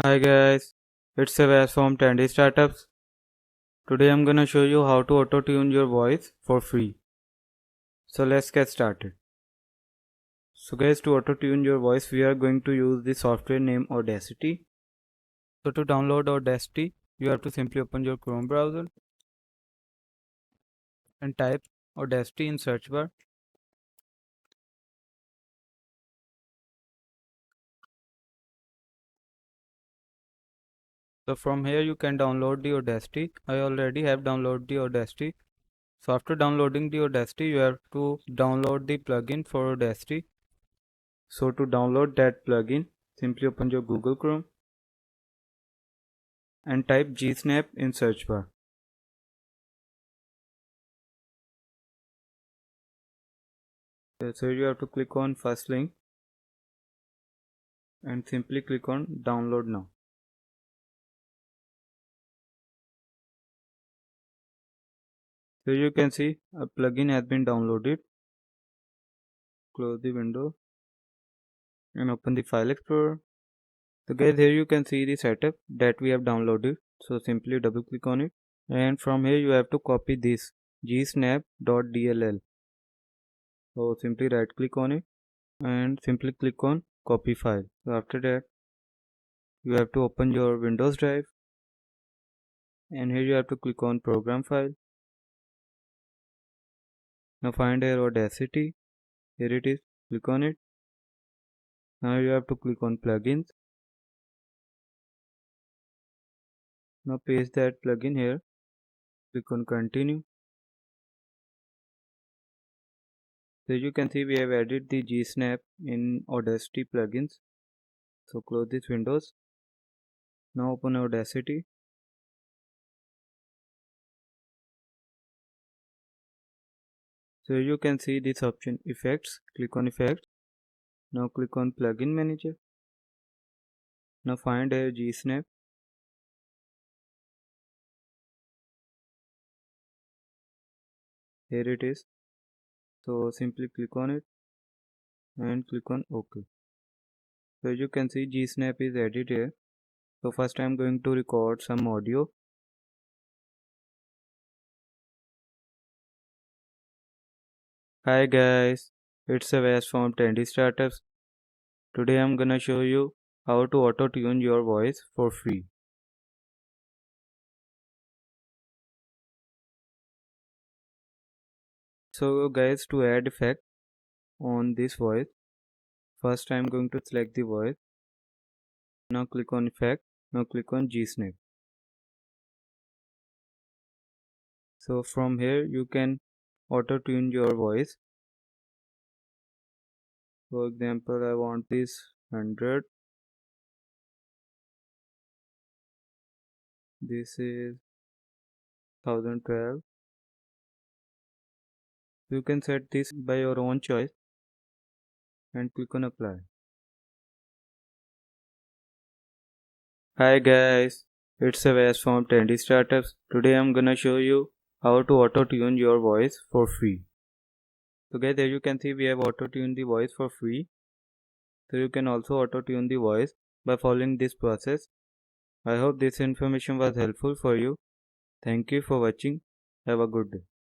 Hi guys, it's Savas from Tandy Startups. Today I'm gonna show you how to auto-tune your voice for free. So let's get started. So guys, to auto-tune your voice we are going to use the software named Audacity. So to download Audacity, you have to simply open your Chrome browser and type Audacity in search bar. So from here you can download the Audacity. I already have downloaded the Audacity. So after downloading the Audacity, you have to download the plugin for Audacity. So to download that plugin, simply open your Google Chrome and type gsnap in search bar. So you have to click on first link and simply click on download now. So you can see a plugin has been downloaded. Close the window and open the file explorer. So guys, here you can see the setup that we have downloaded. So simply double click on it, and from here you have to copy this gsnap.dll. So simply right click on it and simply click on copy file. So after that you have to open your Windows drive, and here you have to click on program file. Now find here Audacity. Here it is. Click on it. Now you have to click on plugins. Now paste that plugin here. Click on continue. So you can see we have added the gsnap in Audacity plugins. So close this windows. Now open Audacity. So you can see this option effects. Click on effects. Now click on plugin manager. Now find here gsnap. Here it is. So simply click on it and click on OK. So you can see gsnap is added here. So first I am going to record some audio. Hi guys, it's Savas from Tandy Startups. Today I'm gonna show you how to auto-tune your voice for free. So guys, to add effect on this voice, first I'm going to select the voice. Now click on effect. Now click on G-Snap. So from here you can auto-tune your voice. For example, I want this 100. This is 1012. You can set this by your own choice and click on apply. Hi guys, it's Savas from Tandy Startups. Today I'm gonna show you how to auto-tune your voice for free. So guys, there you can see we have auto-tuned the voice for free. So you can also auto-tune the voice by following this process. I hope this information was helpful for you. Thank you for watching. Have a good day.